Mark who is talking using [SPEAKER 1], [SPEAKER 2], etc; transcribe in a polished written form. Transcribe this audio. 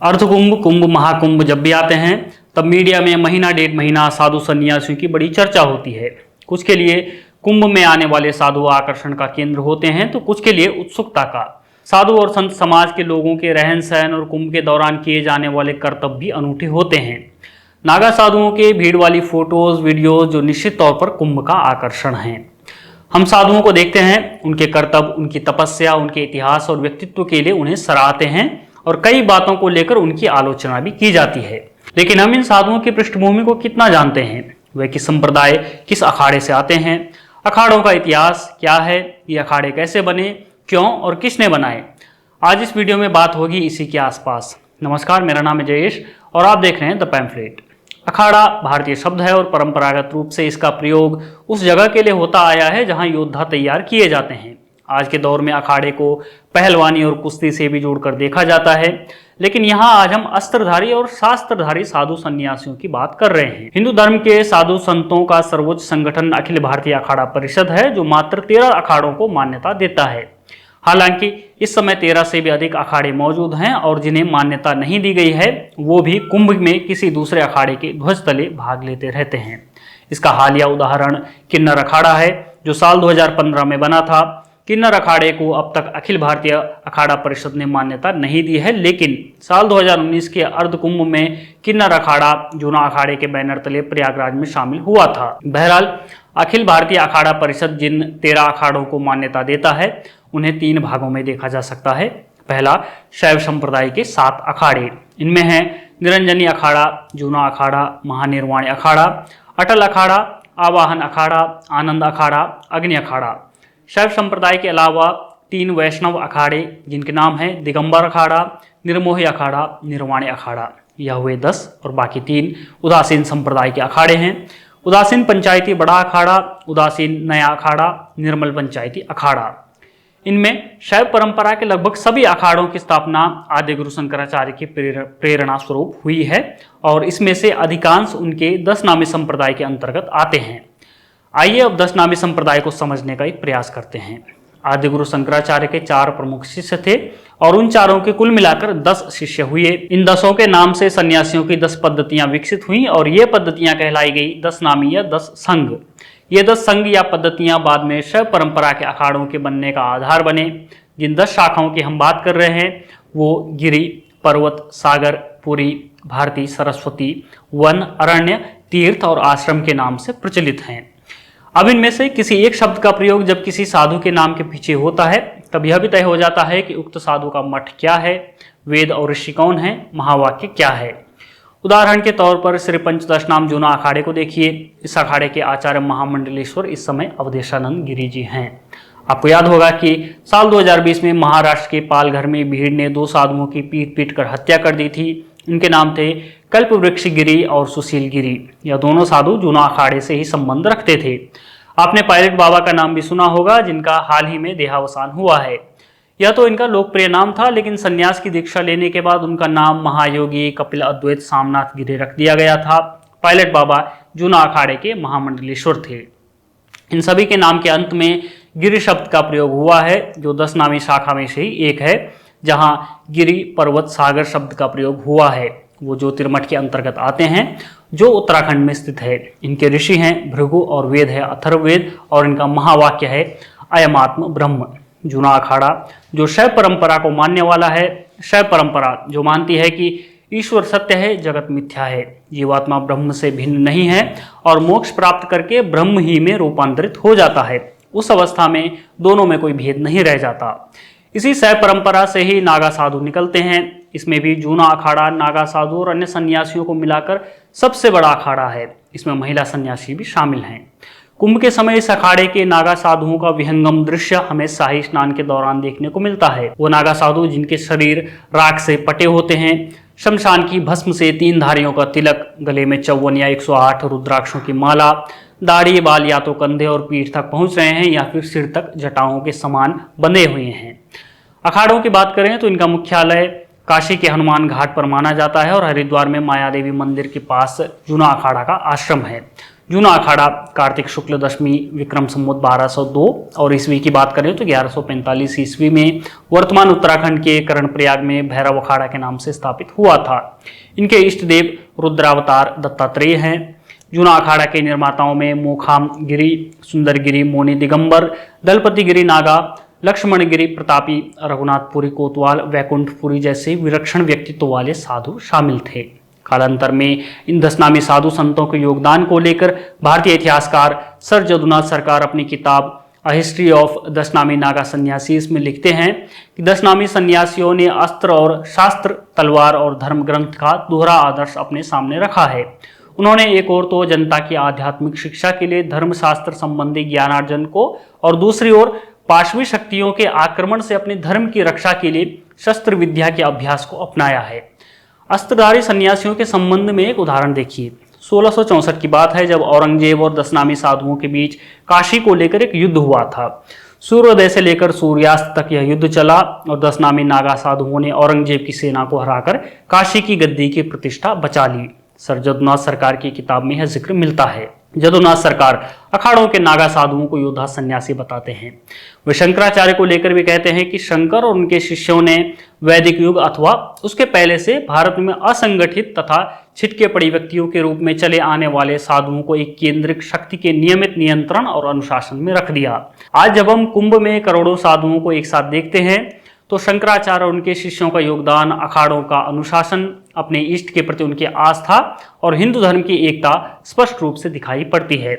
[SPEAKER 1] अर्धकुंभ, कुंभ, महाकुंभ जब भी आते हैं तब मीडिया में महीना डेढ़ महीना साधु सन्यासियों की बड़ी चर्चा होती है। कुछ के लिए कुंभ में आने वाले साधु आकर्षण का केंद्र होते हैं तो कुछ के लिए उत्सुकता का। साधु और संत समाज के लोगों के रहन सहन और कुंभ के दौरान किए जाने वाले कर्तव्य भी अनूठे होते हैं। नागा साधुओं के भीड़ वाली फोटोज वीडियोज जो निश्चित तौर पर कुंभ का आकर्षण हैं। हम साधुओं को देखते हैं, उनके कर्तव्य, उनकी तपस्या, उनके इतिहास और व्यक्तित्व के लिए उन्हें सराहते हैं और कई बातों को लेकर उनकी आलोचना भी की जाती है। लेकिन हम इन साधुओं की पृष्ठभूमि को कितना जानते हैं? वे किस संप्रदाय, किस अखाड़े से आते हैं? अखाड़ों का इतिहास क्या है? ये अखाड़े कैसे बने, क्यों और किसने बनाए? आज इस वीडियो में बात होगी इसी के आसपास। नमस्कार, मेरा नाम है जयेश और आप देख रहे हैं द पैम्फलेट। अखाड़ा भारतीय शब्द है और परंपरागत रूप से इसका प्रयोग उस जगह के लिए होता आया है जहां योद्धा तैयार किए जाते हैं। आज के दौर में अखाड़े को पहलवानी और कुश्ती से भी जोड़कर देखा जाता है, लेकिन यहाँ आज हम अस्त्रधारी और शास्त्रधारी साधु सन्यासियों की बात कर रहे हैं। हिंदू धर्म के साधु संतों का सर्वोच्च संगठन अखिल भारतीय अखाड़ा परिषद है, जो मात्र 13 अखाड़ों को मान्यता देता है। हालांकि इस समय 13 से भी अधिक अखाड़े मौजूद हैं और जिन्हें मान्यता नहीं दी गई है वो भी कुंभ में किसी दूसरे अखाड़े के ध्वज तले भाग लेते रहते हैं। इसका हालिया उदाहरण किन्नर अखाड़ा है, जो साल 2015 में बना था। किन्नर अखाड़े को अब तक अखिल भारतीय अखाड़ा परिषद ने मान्यता नहीं दी है, लेकिन साल 2019 के अर्ध कुंभ में किन्नर अखाड़ा जूना अखाड़े के बैनर तले प्रयागराज में शामिल हुआ था। बहरहाल अखिल भारतीय अखाड़ा परिषद जिन 13 अखाड़ों को मान्यता देता है उन्हें 3 भागों में देखा जा सकता है। पहला, शैव संप्रदाय के 7 अखाड़े। इनमें है निरंजनी अखाड़ा, जूना अखाड़ा, महानिर्वाणी अखाड़ा, अटल अखाड़ा, आवाहन अखाड़ा, आनंद अखाड़ा, अग्नि अखाड़ा। शैव संप्रदाय के अलावा 3 वैष्णव अखाड़े जिनके नाम है दिगंबर अखाड़ा, निर्मोही अखाड़ा, निर्वाणी अखाड़ा। यह हुए 10 और बाकी 3 उदासीन संप्रदाय के अखाड़े हैं। उदासीन पंचायती बड़ा अखाड़ा, उदासीन नया अखाड़ा, निर्मल पंचायती अखाड़ा। इनमें शैव परंपरा के लगभग सभी अखाड़ों की स्थापना आदि गुरु शंकराचार्य की प्रेरणा स्वरूप हुई है और इसमें से अधिकांश उनके 10 नामी संप्रदाय के अंतर्गत आते हैं। आइए अब 10 नामी संप्रदाय को समझने का एक प्रयास करते हैं। आदि गुरु शंकराचार्य के 4 प्रमुख शिष्य थे और उन चारों के कुल मिलाकर 10 शिष्य हुए। इन 10 के नाम से सन्यासियों की 10 पद्धतियां विकसित हुई और ये पद्धतियां कहलाई गई 10 नामी या 10 संघ। ये 10 संघ या पद्धतियां बाद में शैव परंपरा के अखाड़ों के बनने का आधार बने। जिन 10 शाखाओं की हम बात कर रहे हैं वो गिरि, पर्वत, सागर, पुरी, भारती, सरस्वती, वन, अरण्य, तीर्थ और आश्रम के नाम से प्रचलित हैं। अब इनमें से किसी एक शब्द का प्रयोग जब किसी साधु के नाम के पीछे होता है तब यह भी तय हो जाता है कि उक्त साधु का मठ क्या है, वेद और ऋषि कौन है, महावाक्य क्या है। उदाहरण के तौर पर श्री पंचदशनाम जूना अखाड़े को देखिए। इस अखाड़े के आचार्य महामंडलेश्वर इस समय अवधेशानंद गिरी जी हैं। आपको याद होगा कि साल 2020 में महाराष्ट्र के पालघर में भीड़ ने 2 साधुओं की पीट कर हत्या कर दी थी। इनके नाम थे कल्पवृक्ष गिरी और सुशील गिरी। यह दोनों साधु जूना अखाड़े से ही संबंध रखते थे। आपने पायलट बाबा का नाम भी सुना होगा, जिनका हाल ही में देहावसान हुआ है। यह तो इनका लोकप्रिय नाम था, लेकिन सन्यास की दीक्षा लेने के बाद उनका नाम महायोगी कपिल अद्वैत सामनाथ गिरी रख दिया गया था। पायलट बाबा जूना अखाड़े के महामंडलेश्वर थे। इन सभी के नाम के अंत में गिरि शब्द का प्रयोग हुआ है, जो 10 नामी शाखा में से ही एक है। जहां गिरि, पर्वत, सागर शब्द का प्रयोग हुआ है वो ज्योतिर्मठ के अंतर्गत आते हैं, जो उत्तराखंड में स्थित है। इनके ऋषि हैं भृगु और वेद है अथर्ववेद और इनका महावाक्य है अयमात्म ब्रह्म। जूना अखाड़ा जो शैव परंपरा को मानने वाला है। शैव परंपरा जो मानती है कि ईश्वर सत्य है, जगत मिथ्या है, जीवात्मा ब्रह्म से भिन्न नहीं है और मोक्ष प्राप्त करके ब्रह्म ही में रूपांतरित हो जाता है। उस अवस्था में दोनों में कोई भेद नहीं रह जाता। इसी शैव परंपरा से ही नागा साधु निकलते हैं। इसमें भी जूना अखाड़ा नागा साधु और अन्य सन्यासियों को मिलाकर सबसे बड़ा अखाड़ा है। इसमें महिला सन्यासी भी शामिल हैं। कुंभ के समय इस अखाड़े के नागा साधुओं का विहंगम दृश्य हमें शाही स्नान के दौरान देखने को मिलता है। वो नागा साधु जिनके शरीर राख से पटे होते हैं, शमशान की भस्म से 3 धारियों का तिलक, गले में 54 या 108 रुद्राक्षों की माला, दाढ़ी बाल या तो कंधे और पीठ तक पहुंच रहे हैं या फिर सिर तक जटाओं के समान बंधे हुए हैं। अखाड़ों की बात करें तो इनका मुख्यालय काशी के हनुमान घाट पर माना जाता है और हरिद्वार में माया देवी मंदिर के पास जूना अखाड़ा का आश्रम है। जूना अखाड़ा कार्तिक शुक्ल दशमी विक्रम संवत 1202 और ईस्वी की बात करें तो 1145 ईस्वी में वर्तमान उत्तराखंड के कर्णप्रयाग में भैरव अखाड़ा के नाम से स्थापित हुआ था। इनके इष्ट देव रुद्रावतार दत्तात्रेय हैं। जूना अखाड़ा के निर्माताओं में मोखाम गिरी, सुंदरगिरी मोनी दिगंबर, दलपति गिरी नागा, लक्ष्मण गिरी प्रतापी, रघुनाथपुरी कोतवाल, वैकुंठपुरी जैसे विलक्षण व्यक्तित्व वाले साधु शामिल थे। कालांतर में इन 10 नामी साधु संतों के योगदान को लेकर भारतीय इतिहासकार सर जदुनाथ सरकार अपनी किताब अ हिस्ट्री ऑफ 10 नामी नागा सन्यासी इसमें लिखते हैं कि 10 नामी सन्यासियों ने अस्त्र और शास्त्र, तलवार और धर्म ग्रंथ का दोहरा आदर्श अपने सामने रखा है। उन्होंने एक ओर तो जनता की आध्यात्मिक शिक्षा के लिए धर्मशास्त्र संबंधी ज्ञानार्जन को और दूसरी ओर पाशवी शक्तियों के आक्रमण से अपने धर्म की रक्षा के लिए शस्त्र विद्या के अभ्यास को अपनाया है। अस्त्रधारी सन्यासियों के संबंध में एक उदाहरण देखिए। 1664 की बात है जब औरंगजेब और 10 नामी साधुओं के बीच काशी को लेकर एक युद्ध हुआ था। सूर्योदय से लेकर सूर्यास्त तक यह युद्ध चला और 10 नामी नागा साधुओं ने औरंगजेब की सेना को हराकर काशी की गद्दी की प्रतिष्ठा बचा ली। सर जदुनाथ सरकार की किताब में यह जिक्र मिलता है। जदुनाथ सरकार अखाड़ों के नागा साधुओं को योद्धा सन्यासी बताते हैं। वे शंकराचार्य को लेकर भी कहते हैं कि शंकर और उनके शिष्यों ने वैदिक युग अथवा उसके पहले से भारत में असंगठित तथा छिटके पड़ी व्यक्तियों के रूप में चले आने वाले साधुओं को एक केंद्रिक शक्ति के नियमित नियंत्रण और अनुशासन में रख दिया। आज जब हम कुंभ में करोड़ों साधुओं को एक साथ देखते हैं तो शंकराचार्य और उनके शिष्यों का योगदान, अखाड़ों का अनुशासन, अपने इष्ट के प्रति उनकी आस्था और हिंदू धर्म की एकता स्पष्ट रूप से दिखाई पड़ती है।